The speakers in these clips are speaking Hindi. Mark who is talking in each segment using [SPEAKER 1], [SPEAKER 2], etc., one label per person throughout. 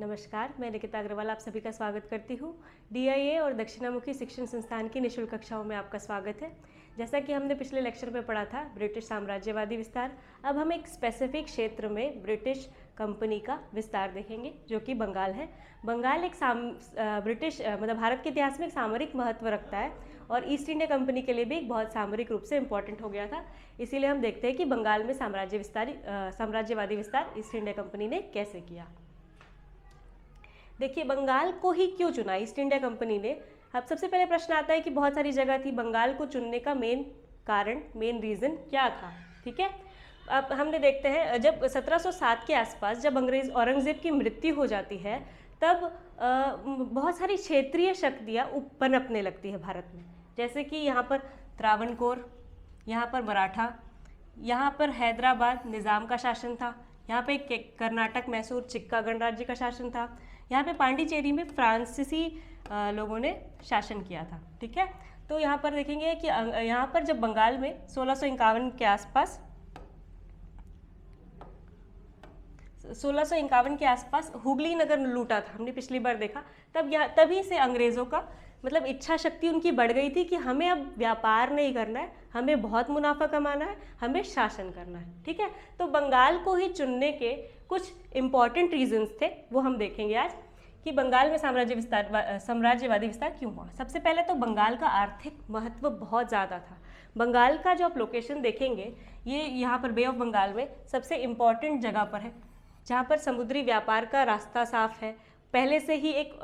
[SPEAKER 1] नमस्कार, मैं निकिता अग्रवाल आप सभी का स्वागत करती हूँ। DIA और दक्षिणामुखी शिक्षण संस्थान की निःशुल्क कक्षाओं में आपका स्वागत है। जैसा कि हमने पिछले लेक्चर में पढ़ा था ब्रिटिश साम्राज्यवादी विस्तार, अब हम एक स्पेसिफिक क्षेत्र में ब्रिटिश कंपनी का विस्तार देखेंगे जो कि बंगाल है। बंगाल एक भारत के इतिहास में एक सामरिक महत्व रखता है और ईस्ट इंडिया कंपनी के लिए भी एक बहुत सामरिक रूप से इम्पोर्टेंट हो गया था। इसीलिए हम देखते हैं कि बंगाल में साम्राज्यवादी विस्तार ईस्ट इंडिया कंपनी ने कैसे किया। देखिए, बंगाल को ही क्यों चुना ईस्ट इंडिया कंपनी ने। अब सबसे पहले प्रश्न आता है कि बहुत सारी जगह थी, बंगाल को चुनने का मेन कारण, मेन रीज़न क्या था। ठीक है, अब हमने देखते हैं जब 1707 के आसपास जब अंग्रेज औरंगजेब की मृत्यु हो जाती है तब बहुत सारी क्षेत्रीय शक्तियाँ पनपने लगती है भारत में। जैसे कि यहाँ पर त्रावणकोर, यहाँ पर मराठा, यहाँ पर हैदराबाद निज़ाम का शासन था, यहाँ पे कर्नाटक मैसूर चिक्का गणराज्य का शासन था, यहाँ पे पांडिचेरी में फ्रांसीसी लोगों ने शासन किया था। ठीक है, तो यहाँ पर देखेंगे कि यहाँ पर जब बंगाल में 1651 के आसपास हुगली नगर लूटा था, हमने पिछली बार देखा, तभी से अंग्रेज़ों का मतलब इच्छा शक्ति उनकी बढ़ गई थी कि हमें अब व्यापार नहीं करना है, हमें बहुत मुनाफा कमाना है, हमें शासन करना है। ठीक है, तो बंगाल को ही चुनने के कुछ इम्पॉर्टेंट रीजंस थे, वो हम देखेंगे आज कि बंगाल में साम्राज्यवादी विस्तार क्यों हुआ। सबसे पहले तो बंगाल का आर्थिक महत्व बहुत ज़्यादा था। बंगाल का जो आप लोकेशन देखेंगे ये यहाँ पर बे ऑफ बंगाल में सबसे इम्पॉर्टेंट जगह पर है, जहाँ पर समुद्री व्यापार का रास्ता साफ है, पहले से ही एक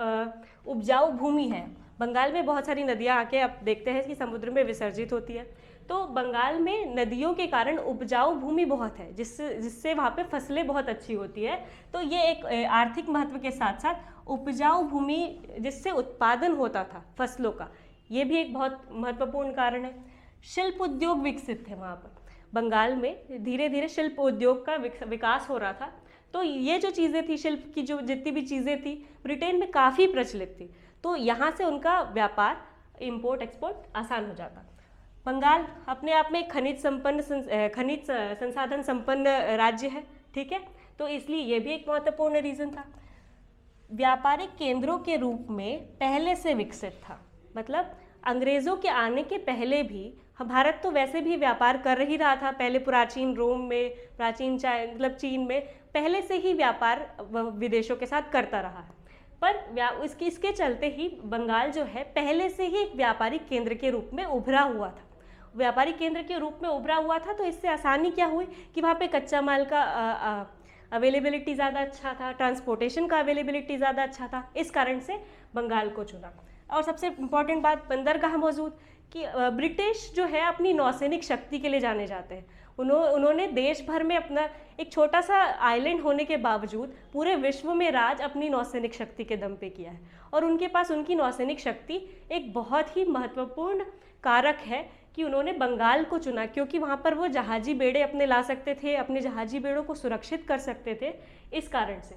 [SPEAKER 1] उपजाऊ भूमि है। बंगाल में बहुत सारी नदियाँ आके आप देखते हैं कि समुद्र में विसर्जित होती है, तो बंगाल में नदियों के कारण उपजाऊ भूमि बहुत है, जिससे वहाँ पे फसलें बहुत अच्छी होती है। तो ये एक आर्थिक महत्व के साथ साथ उपजाऊ भूमि जिससे उत्पादन होता था फसलों का, ये भी एक बहुत महत्वपूर्ण कारण है। शिल्प उद्योग विकसित थे वहाँ पर, बंगाल में धीरे धीरे शिल्प उद्योग का विकास हो रहा था। तो ये जो चीज़ें थी, शिल्प की जो जितनी भी चीज़ें थी ब्रिटेन में काफ़ी प्रचलित थी, तो यहाँ से उनका व्यापार इम्पोर्ट एक्सपोर्ट आसान हो जाता। बंगाल अपने आप में खनिज संसाधन संपन्न राज्य है। ठीक है, तो इसलिए ये भी एक महत्वपूर्ण रीज़न था। व्यापारिक केंद्रों के रूप में पहले से विकसित था, मतलब अंग्रेज़ों के आने के पहले भी भारत तो वैसे भी व्यापार कर ही रहा था। पहले प्राचीन रोम में, प्राचीन चीन में पहले से ही व्यापार विदेशों के साथ करता रहा है, पर इसके चलते ही बंगाल जो है पहले से ही एक व्यापारिक केंद्र के रूप में उभरा हुआ था। व्यापारिक केंद्र के रूप में उभरा हुआ था, तो इससे आसानी क्या हुई कि वहाँ पे कच्चा माल का अवेलेबिलिटी ज़्यादा अच्छा था, ट्रांसपोर्टेशन का अवेलेबिलिटी ज़्यादा अच्छा था, इस कारण से बंगाल को चुना। और सबसे इम्पॉर्टेंट बात, बंदरगाह मौजूद, कि ब्रिटिश जो है अपनी नौसैनिक शक्ति के लिए जाने जाते हैं। उन्होंने देश भर में अपना एक छोटा सा आइलैंड होने के बावजूद पूरे विश्व में राज अपनी नौसैनिक शक्ति के दम पे किया है, और उनके पास उनकी नौसैनिक शक्ति एक बहुत ही महत्वपूर्ण कारक है कि उन्होंने बंगाल को चुना, क्योंकि वहाँ पर वो जहाजी बेड़े अपने ला सकते थे, अपने जहाजी बेड़ों को सुरक्षित कर सकते थे, इस कारण से।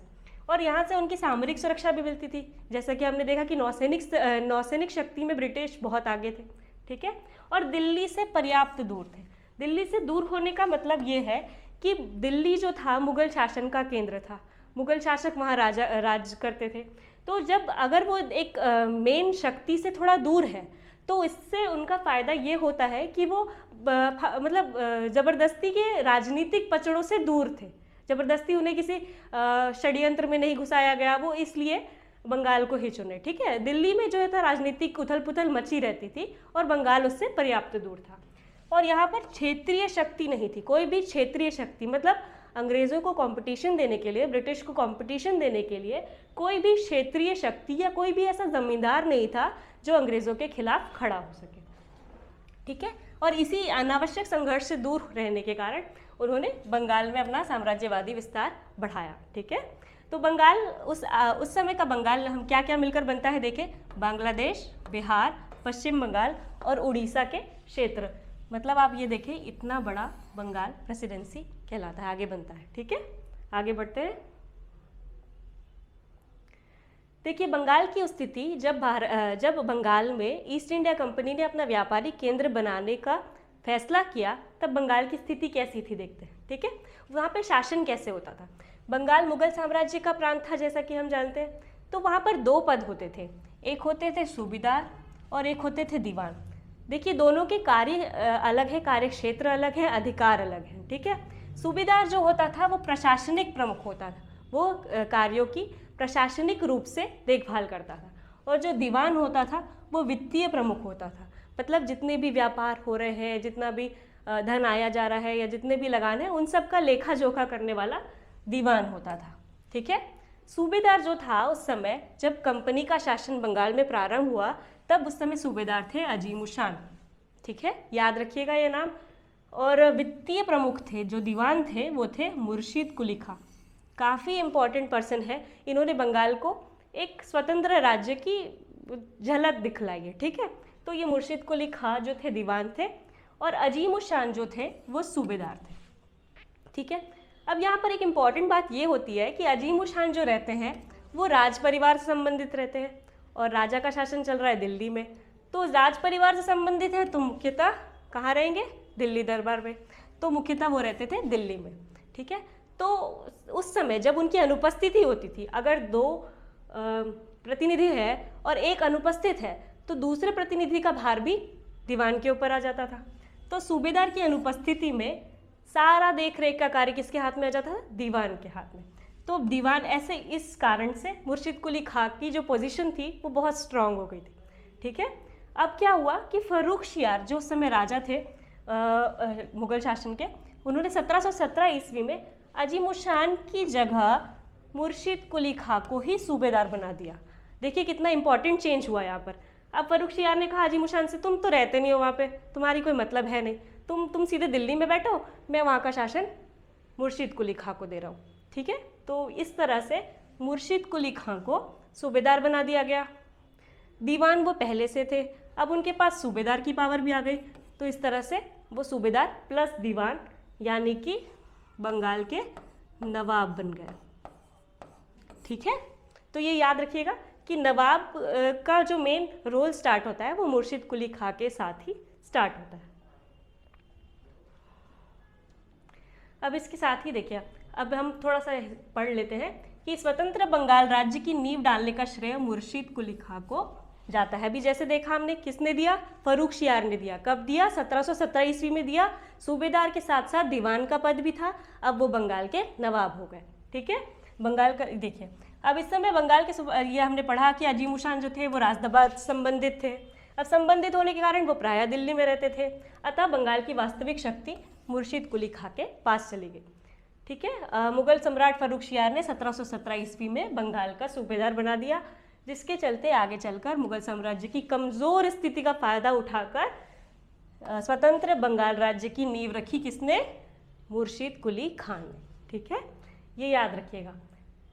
[SPEAKER 1] और यहाँ से उनकी सामरिक सुरक्षा भी मिलती थी, जैसा कि हमने देखा कि नौसैनिक शक्ति में ब्रिटिश बहुत आगे थे। ठीक है, और दिल्ली से पर्याप्त दूर थे। दिल्ली से दूर होने का मतलब ये है कि दिल्ली जो था मुगल शासन का केंद्र था, मुगल शासक वहाँ राज करते थे। तो जब अगर वो एक मेन शक्ति से थोड़ा दूर है, तो इससे उनका फ़ायदा ये होता है कि वो ज़बरदस्ती के राजनीतिक पचड़ों से दूर थे, ज़बरदस्ती उन्हें किसी षड्यंत्र में नहीं घुसाया गया, वो इसलिए बंगाल को ही चुने। ठीक है, दिल्ली में जो था राजनीतिक उथल पुथल मची रहती थी और बंगाल उससे पर्याप्त दूर था। और यहाँ पर क्षेत्रीय शक्ति नहीं थी, कोई भी क्षेत्रीय शक्ति, मतलब अंग्रेज़ों को कंपटीशन देने के लिए, ब्रिटिश को कंपटीशन देने के लिए कोई भी क्षेत्रीय शक्ति या कोई भी ऐसा जमींदार नहीं था जो अंग्रेज़ों के खिलाफ खड़ा हो सके। ठीक है, और इसी अनावश्यक संघर्ष से दूर रहने के कारण उन्होंने बंगाल में अपना साम्राज्यवादी विस्तार बढ़ाया। ठीक है, तो बंगाल उस समय का बंगाल हम क्या क्या मिलकर बनता है देखें, बांग्लादेश, बिहार, पश्चिम बंगाल और उड़ीसा के क्षेत्र, मतलब आप ये देखें इतना बड़ा बंगाल प्रेसिडेंसी कहलाता है, आगे बनता है। ठीक है, आगे बढ़ते हैं। देखिए, बंगाल की स्थिति जब बंगाल में ईस्ट इंडिया कंपनी ने अपना व्यापारिक केंद्र बनाने का फैसला किया, तब बंगाल की स्थिति कैसी थी देखते हैं। ठीक है, वहाँ पे शासन कैसे होता था। बंगाल मुगल साम्राज्य का प्रांत था जैसा कि हम जानते हैं। तो वहाँ पर दो पद होते थे, एक होते थे सूबेदार और एक होते थे दीवान। देखिए दोनों के कार्य अलग है, कार्य क्षेत्र अलग है, अधिकार अलग है, ठीक है। सूबेदार जो होता था वो प्रशासनिक प्रमुख होता था, वो कार्यों की प्रशासनिक रूप से देखभाल करता था। और जो दीवान होता था वो वित्तीय प्रमुख होता था, मतलब जितने भी व्यापार हो रहे हैं, जितना भी धन आया जा रहा है या जितने भी लगान है, उन सब का लेखा जोखा करने वाला दीवान होता था, ठीक है। सूबेदार जो था उस समय जब कंपनी का शासन बंगाल में प्रारंभ हुआ, तब उस समय सूबेदार थे अजीमुशान, ठीक है, याद रखिएगा ये नाम। और वित्तीय प्रमुख थे, जो दीवान थे वो थे मुर्शिद कुली खां। काफ़ी इम्पोर्टेंट पर्सन है, इन्होंने बंगाल को एक स्वतंत्र राज्य की झलक दिखलाई है, ठीक है। तो ये मुर्शिद कुली खां जो थे दीवान थे और अजीमुशान जो थे वो सूबेदार थे, ठीक है। अब यहाँ पर एक इम्पॉर्टेंट बात ये होती है कि अजीमुशान जो रहते हैं वो राज परिवार से संबंधित रहते हैं और राजा का शासन चल रहा है दिल्ली में, तो राज परिवार से संबंधित है तो मुख्यतः कहाँ रहेंगे, दिल्ली दरबार में, तो मुख्यतः वो रहते थे दिल्ली में, ठीक है। तो उस समय जब उनकी अनुपस्थिति होती थी, अगर दो प्रतिनिधि है और एक अनुपस्थित है तो दूसरे प्रतिनिधि का भार भी दीवान के ऊपर आ जाता था। तो सूबेदार की अनुपस्थिति में सारा देख रेख का कार्य किसके हाथ में आ जाता था, दीवान के हाथ में। तो दीवान ऐसे इस कारण से मुर्शिद कुली खां की जो पोजीशन थी वो बहुत स्ट्रांग हो गई थी, ठीक है। अब क्या हुआ कि फर्रुखशियार जो उस समय राजा थे मुगल शासन के, उन्होंने 1717 ईस्वी में अजीमुशान की जगह मुर्शिद कुली खां को ही सूबेदार बना दिया। देखिए कितना इंपॉर्टेंट चेंज हुआ यहाँ पर। अब फर्रुखशियार ने कहा अजीमुशान से, तुम तो रहते नहीं हो वहाँ पे, तुम्हारी कोई मतलब है नहीं, तुम सीधे दिल्ली में बैठो, मैं वहाँ का शासन मुर्शिद कुली खां को दे रहा हूँ, ठीक है। तो इस तरह से मुर्शिद कुली खां को सूबेदार बना दिया गया। दीवान वो पहले से थे, अब उनके पास सूबेदार की पावर भी आ गई, तो इस तरह से वो सूबेदार प्लस दीवान यानी कि बंगाल के नवाब बन गए, ठीक है। तो ये याद रखिएगा कि नवाब का जो मेन रोल स्टार्ट होता है वो मुर्शिद कुली खां के साथ ही स्टार्ट होता है। अब इसके साथ ही देखिए, अब हम थोड़ा सा पढ़ लेते हैं कि स्वतंत्र बंगाल राज्य की नींव डालने का श्रेय मुर्शिद कुली खां को जाता है। अभी जैसे देखा हमने, किसने दिया, फर्रुखशियार ने दिया। कब दिया, 1717 ईस्वी में दिया। सूबेदार के साथ साथ दीवान का पद भी था, अब वो बंगाल के नवाब हो गए, ठीक है। बंगाल का देखिए, अब इस समय बंगाल के ये हमने पढ़ा कि अजीमुशान जो थे वो राजदरबार से संबंधित थे। अब संबंधित होने के कारण वो प्रायः दिल्ली में रहते थे, अतः बंगाल की वास्तविक शक्ति मुर्शिद कुली खां के पास चली गई, ठीक है। मुगल सम्राट फर्रुखशियार ने 1717 ईस्वी में बंगाल का सूबेदार बना दिया, जिसके चलते आगे चलकर मुगल साम्राज्य की कमज़ोर स्थिति का फायदा उठाकर स्वतंत्र बंगाल राज्य की नींव रखी किसने, मुर्शिद कुली खां ने, ठीक है, ये याद रखिएगा।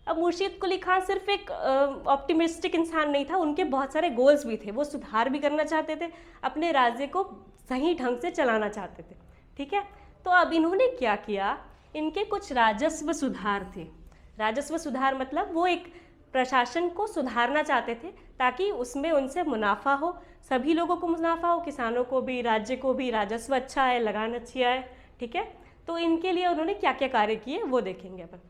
[SPEAKER 1] अब मुर्शिद कुली खां सिर्फ एक ऑप्टिमिस्टिक इंसान नहीं था, उनके बहुत सारे गोल्स भी थे। वो सुधार भी करना चाहते थे, अपने राज्य को सही ढंग से चलाना चाहते थे, ठीक है। तो अब इन्होंने क्या किया, इनके कुछ राजस्व सुधार थे। राजस्व सुधार मतलब वो एक प्रशासन को सुधारना चाहते थे ताकि उसमें उनसे मुनाफा हो, सभी लोगों को मुनाफा हो, किसानों को भी, राज्य को भी, राजस्व अच्छा आए, लगान अच्छी आए, ठीक है। तो इनके लिए उन्होंने क्या क्या कार्य किए वो देखेंगे अपन।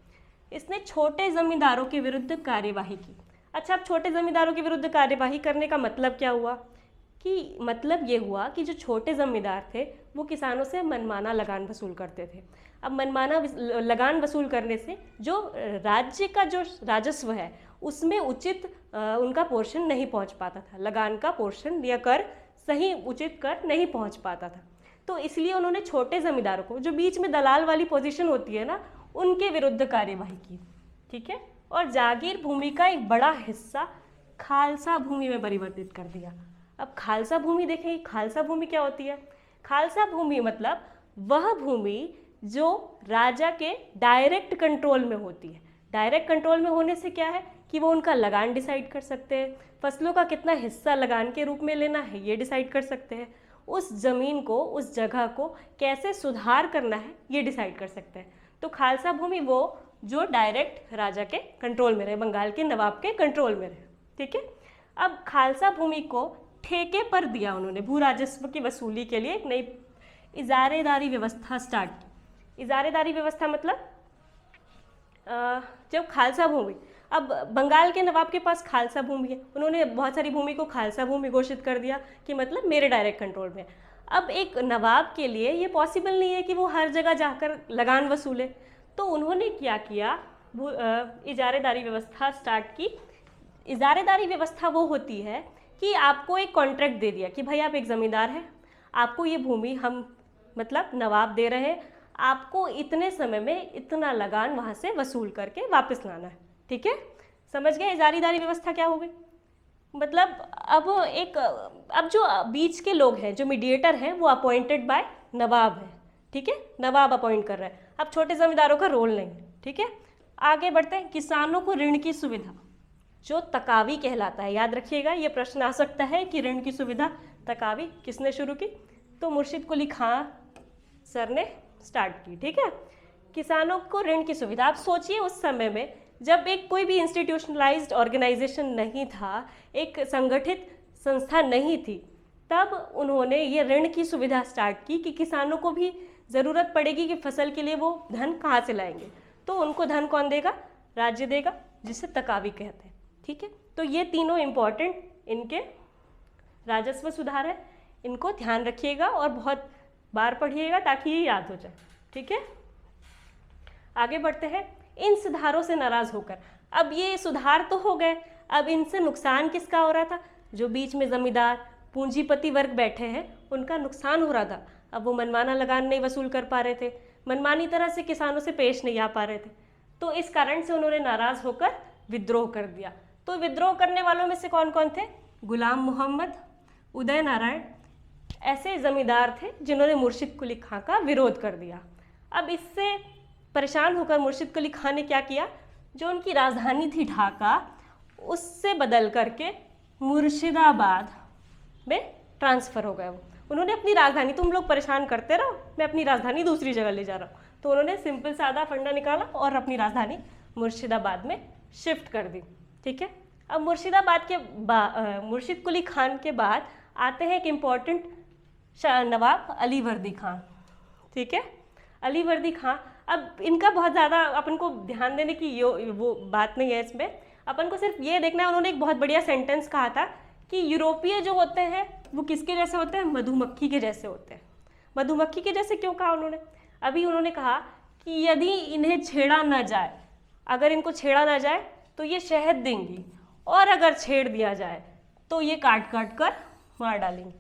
[SPEAKER 1] इसने छोटे जमींदारों के विरुद्ध कार्यवाही की। अच्छा, अब छोटे जमींदारों के विरुद्ध कार्यवाही करने का मतलब क्या हुआ, कि मतलब ये हुआ कि जो छोटे जमींदार थे वो किसानों से मनमाना लगान वसूल करते थे। अब मनमाना लगान वसूल करने से जो राज्य का जो राजस्व है उसमें उचित उनका पोर्शन नहीं पहुंच पाता था, लगान का पोर्शन या कर सही उचित कर नहीं पहुंच पाता था। तो इसलिए उन्होंने छोटे जमींदारों को, जो बीच में दलाल वाली पोजीशन होती है ना, उनके विरुद्ध कार्यवाही की, ठीक है। और जागीर भूमि का एक बड़ा हिस्सा खालसा भूमि में परिवर्तित कर दिया। अब खालसा भूमि देखें, खालसा भूमि क्या होती है। खालसा भूमि मतलब वह भूमि जो राजा के डायरेक्ट कंट्रोल में होती है। डायरेक्ट कंट्रोल में होने से क्या है कि वो उनका लगान डिसाइड कर सकते हैं, फसलों का कितना हिस्सा लगान के रूप में लेना है ये डिसाइड कर सकते हैं, उस ज़मीन को, उस जगह को कैसे सुधार करना है ये डिसाइड कर सकते हैं। तो खालसा भूमि वो जो डायरेक्ट राजा के कंट्रोल में रहे, बंगाल के नवाब के कंट्रोल में रहे, ठीक है। अब खालसा भूमि को ठेके पर दिया उन्होंने, भू राजस्व की वसूली के लिए एक नई इजारेदारी व्यवस्था स्टार्ट की। इजारेदारी व्यवस्था मतलब जब खालसा भूमि, अब बंगाल के नवाब के पास खालसा भूमि है, उन्होंने बहुत सारी भूमि को खालसा भूमि घोषित कर दिया कि मतलब मेरे डायरेक्ट कंट्रोल में। अब एक नवाब के लिए ये पॉसिबल नहीं है कि वो हर जगह जाकर लगान वसूले, तो उन्होंने क्या किया, इजारेदारी व्यवस्था स्टार्ट की। इजारेदारी व्यवस्था वो होती है कि आपको एक कॉन्ट्रैक्ट दे दिया कि भाई आप एक ज़मींदार हैं, आपको ये भूमि हम मतलब नवाब दे रहे हैं, आपको इतने समय में इतना लगान वहाँ से वसूल करके वापस लाना है, ठीक है। समझ गए इजारेदारी व्यवस्था क्या हो गई। मतलब अब जो बीच के लोग हैं, जो मीडिएटर हैं, वो अपॉइंटेड बाय नवाब है, ठीक है, नवाब अपॉइंट कर रहा है। अब छोटे जमींदारों का रोल नहीं है, ठीक है। आगे बढ़ते हैं, किसानों को ऋण की सुविधा, जो तकावी कहलाता है। याद रखिएगा, ये प्रश्न आ सकता है कि ऋण की सुविधा तकावी किसने शुरू की, तो मुर्शिद कुली खां सर ने स्टार्ट की, ठीक है। किसानों को ऋण की सुविधा, आप सोचिए उस समय में जब एक कोई भी इंस्टीट्यूशनलाइज्ड ऑर्गेनाइजेशन नहीं था, एक संगठित संस्था नहीं थी, तब उन्होंने ये ऋण की सुविधा स्टार्ट की कि किसानों को भी ज़रूरत पड़ेगी कि फसल के लिए वो धन कहाँ से लाएंगे, तो उनको धन कौन देगा, राज्य देगा, जिसे तकावी कहते हैं, ठीक है। तो ये तीनों इम्पॉर्टेंट इनके राजस्व सुधार है, इनको ध्यान रखिएगा और बहुत बार पढ़िएगा ताकि ये याद हो जाए, ठीक है। आगे बढ़ते हैं, इन सुधारों से नाराज होकर, अब ये सुधार तो हो गए, अब इनसे नुकसान किसका हो रहा था, जो बीच में जमींदार पूंजीपति वर्ग बैठे हैं उनका नुकसान हो रहा था। अब वो मनमाना लगान नहीं वसूल कर पा रहे थे, मनमानी तरह से किसानों से पेश नहीं आ पा रहे थे, तो इस कारण से उन्होंने नाराज होकर विद्रोह कर दिया। तो विद्रोह करने वालों में से कौन कौन थे, गुलाम मोहम्मद, उदय नारायण, ऐसे जमींदार थे जिन्होंने मुर्शिद कुली खां का विरोध कर दिया। अब इससे परेशान होकर मुर्शिद कुली खां ने क्या किया, जो उनकी राजधानी थी ढाका, उससे बदल करके मुर्शिदाबाद में ट्रांसफ़र हो गए। उन्होंने अपनी राजधानी, तुम लोग परेशान करते रहो, मैं अपनी राजधानी दूसरी जगह ले जा रहा हूँ, तो उन्होंने सिंपल सादा फंडा निकाला और अपनी राजधानी मुर्शिदाबाद में शिफ्ट कर दी, ठीक है। अब मुर्शिदाबाद के मुर्शिद कुली खान के बाद आते हैं एक इम्पॉर्टेंट नवाब अलीवर्दी खान, ठीक है। अलीवर्दी खान, अब इनका बहुत ज़्यादा अपन को ध्यान देने की वो बात नहीं है इसमें, अपन को सिर्फ ये देखना है, उन्होंने एक बहुत बढ़िया सेंटेंस कहा था कि यूरोपीय जो होते हैं वो किसके जैसे होते हैं, मधुमक्खी के जैसे होते हैं। मधुमक्खी के जैसे क्यों कहा उन्होंने, अभी उन्होंने कहा कि यदि इन्हें छेड़ा ना जाए, अगर इनको छेड़ा ना जाए तो ये शहद देंगी, और अगर छेड़ दिया जाए तो ये काट काट कर मार डालेंगी।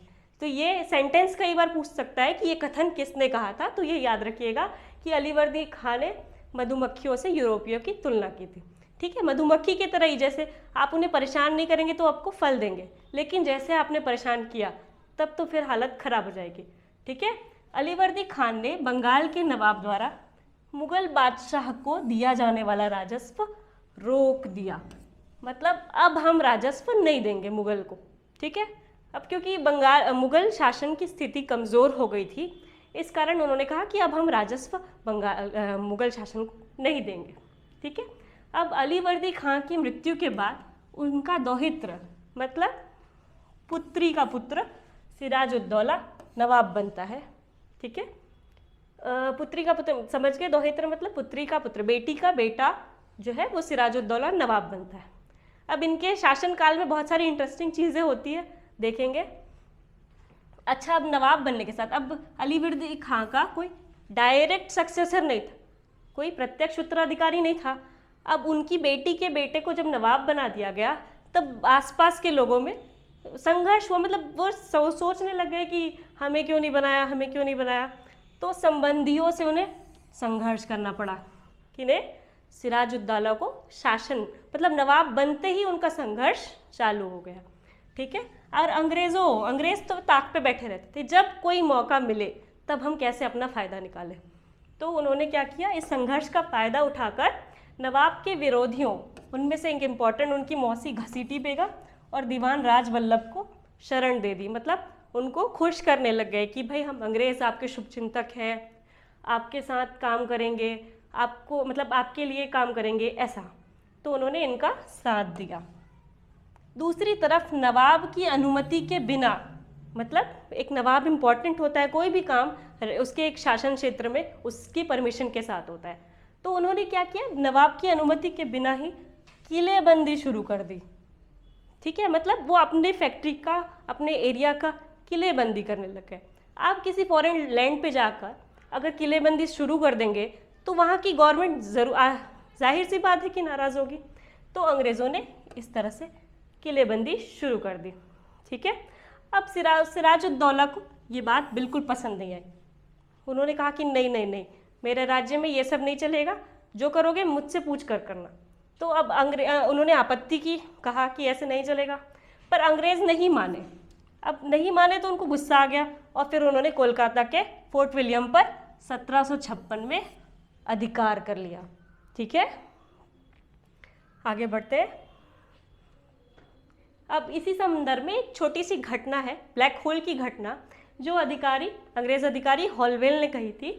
[SPEAKER 1] तो ये सेंटेंस कई बार पूछ सकता है कि ये कथन किसने कहा था, तो ये याद रखिएगा कि अलीवर्दी खां ने मधुमक्खियों से यूरोपियों की तुलना की थी, ठीक है। मधुमक्खी की तरह ही, जैसे आप उन्हें परेशान नहीं करेंगे तो आपको फल देंगे, लेकिन जैसे आपने परेशान किया तब तो फिर हालत खराब हो जाएगी, ठीक है। अलीवर्दी खान ने बंगाल के नवाब द्वारा मुगल बादशाह को दिया जाने वाला राजस्व रोक दिया, मतलब अब हम राजस्व नहीं देंगे मुगल को, ठीक है। अब क्योंकि मुगल शासन की स्थिति कमज़ोर हो गई थी, इस कारण उन्होंने कहा कि अब हम राजस्व मुगल शासन को नहीं देंगे, ठीक है। अब अलीवर्दी खां की मृत्यु के बाद उनका दौहित्र, मतलब पुत्री का पुत्र सिराजुद्दौला नवाब बनता है, ठीक है। पुत्री का पुत्र समझ के, दौहित्र मतलब पुत्री का पुत्र, बेटी का बेटा जो है वो सिराजुद्दौला नवाब बनता है। अब इनके शासनकाल में बहुत सारी इंटरेस्टिंग चीज़ें होती है, देखेंगे। अच्छा, अब नवाब बनने के साथ अब अलीवर्दी खां का कोई डायरेक्ट सक्सेसर नहीं था, कोई प्रत्यक्ष उत्तराधिकारी नहीं था। अब उनकी बेटी के बेटे को जब नवाब बना दिया गया, तब आसपास के लोगों में संघर्ष हुआ, मतलब वो सोचने लग गए कि हमें क्यों नहीं बनाया, हमें क्यों नहीं बनाया, तो संबंधियों से उन्हें संघर्ष करना पड़ा। किन्हें, सिराजुद्दौला को शासन, मतलब नवाब बनते ही उनका संघर्ष चालू हो गया, ठीक है। और अंग्रेज़ तो ताक पे बैठे रहते थे, जब कोई मौका मिले तब हम कैसे अपना फ़ायदा निकालें, तो उन्होंने क्या किया, इस संघर्ष का फ़ायदा उठाकर नवाब के विरोधियों, उनमें से एक इम्पॉर्टेंट उनकी मौसी घसीटी बेगम और दीवान राजवल्लभ को शरण दे दी, मतलब उनको खुश करने लग गए कि भाई हम अंग्रेज़ आपके शुभचिंतक हैं, आपके साथ काम करेंगे, आपको मतलब आपके लिए काम करेंगे, ऐसा, तो उन्होंने इनका साथ दिया। दूसरी तरफ नवाब की अनुमति के बिना, मतलब एक नवाब इम्पॉर्टेंट होता है, कोई भी काम उसके एक शासन क्षेत्र में उसकी परमिशन के साथ होता है, तो उन्होंने क्या किया, नवाब की अनुमति के बिना ही किलेबंदी शुरू कर दी। ठीक है, मतलब वो अपने फैक्ट्री का, अपने एरिया का किलेबंदी करने लग गए। आप किसी फॉरेन लैंड पे जाकर अगर किलेबंदी शुरू कर देंगे तो वहाँ की गवर्नमेंट जाहिर सी बात है कि नाराज़ होगी। तो अंग्रेज़ों ने इस तरह से किलेबंदी शुरू कर दी। ठीक है, अब सिराजुद्दौला को ये बात बिल्कुल पसंद नहीं आई। उन्होंने कहा कि नहीं नहीं नहीं, मेरे राज्य में ये सब नहीं चलेगा, जो करोगे मुझसे पूछ कर करना। तो अब उन्होंने आपत्ति की, कहा कि ऐसे नहीं चलेगा, पर अंग्रेज़ नहीं माने। अब नहीं माने तो उनको गुस्सा आ गया और फिर उन्होंने कोलकाता के फोर्ट विलियम पर 1756 में अधिकार कर लिया। ठीक है, आगे बढ़ते हैं। अब इसी संदर्भ में एक छोटी सी घटना है, ब्लैक होल की घटना, जो अंग्रेज़ अधिकारी हॉलवेल ने कही थी।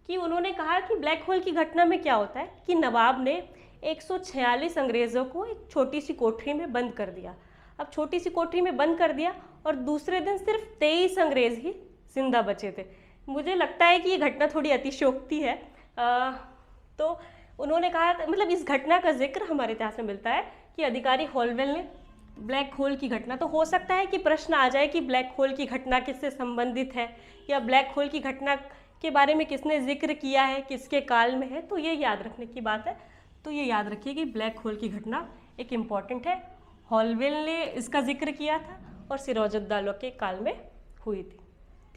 [SPEAKER 1] कि उन्होंने कहा कि ब्लैक होल की घटना में क्या होता है कि नवाब ने 146 अंग्रेज़ों को एक छोटी सी कोठरी में बंद कर दिया। अब छोटी सी कोठरी में बंद कर दिया और दूसरे दिन सिर्फ 23 अंग्रेज़ ही जिंदा बचे थे। मुझे लगता है कि ये घटना थोड़ी अतिशयोक्ति है। तो उन्होंने कहा, मतलब इस घटना का जिक्र हमारे इतिहास में मिलता है कि अधिकारी हॉलवेल ने ब्लैक होल की घटना, तो हो सकता है कि प्रश्न आ जाए कि ब्लैक होल की घटना किससे संबंधित है या ब्लैक होल की घटना के बारे में किसने जिक्र किया है, किसके काल में है, तो ये याद रखने की बात है। तो ये याद रखिए कि ब्लैक होल की घटना एक इम्पॉर्टेंट है, हॉलवेल ने इसका जिक्र किया था और सिराजुद्दौला के काल में हुई थी।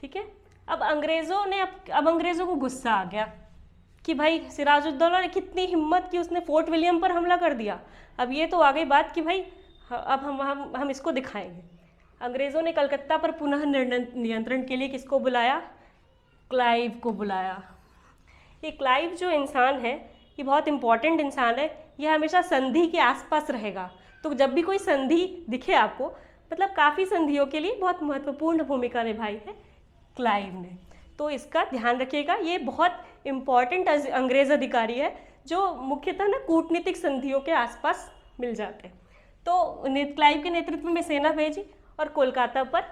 [SPEAKER 1] ठीक है, अब अंग्रेज़ों को गुस्सा आ गया कि भाई सिराजुद्दौला ने कितनी हिम्मत की, उसने फोर्ट विलियम पर हमला कर दिया। अब ये तो आ गई बात कि भाई अब हम इसको दिखाएंगे। अंग्रेज़ों ने कलकत्ता पर पुनः नियंत्रण के लिए किसको बुलाया, क्लाइव को बुलाया। ये क्लाइव जो इंसान है ये बहुत इंपॉर्टेंट इंसान है, ये हमेशा संधि के आसपास रहेगा। तो जब भी कोई संधि दिखे आपको, मतलब काफ़ी संधियों के लिए बहुत महत्वपूर्ण भूमिका निभाई है क्लाइव ने, तो इसका ध्यान रखिएगा। ये बहुत इम्पॉर्टेंट अंग्रेज़ अधिकारी है जो मुख्यतः ना कूटनीतिक संधियों के आसपास मिल जाते हैं। तो क्लाइव के नेतृत्व में सेना भेजी और कोलकाता पर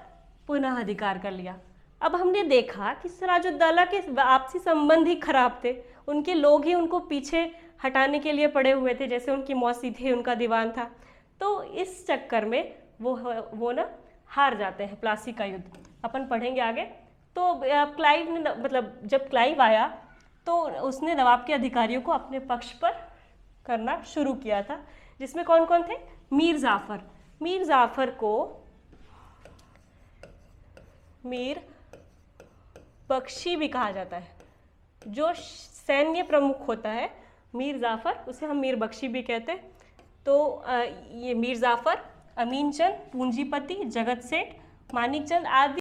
[SPEAKER 1] पुनः अधिकार कर लिया। अब हमने देखा कि सिराजुद्दौला के आपसी संबंध ही खराब थे, उनके लोग ही उनको पीछे हटाने के लिए पड़े हुए थे, जैसे उनकी मौसी थी, उनका दीवान था। तो इस चक्कर में वो ना हार जाते हैं प्लासी का युद्ध, अपन पढ़ेंगे आगे। तो क्लाइव ने, मतलब जब क्लाइव आया तो उसने नवाब के अधिकारियों को अपने पक्ष पर करना शुरू किया था, जिसमें कौन कौन थे, मीर जाफ़र को मीर बख्शी भी कहा जाता है। जो सैन्य प्रमुख होता है मीर जाफ़र, उसे हम मीर बख्शी भी कहते हैं। तो ये मीर जाफ़र, अमीन चंद, पूंजीपति, जगत सेठ, मानिक चंद आदि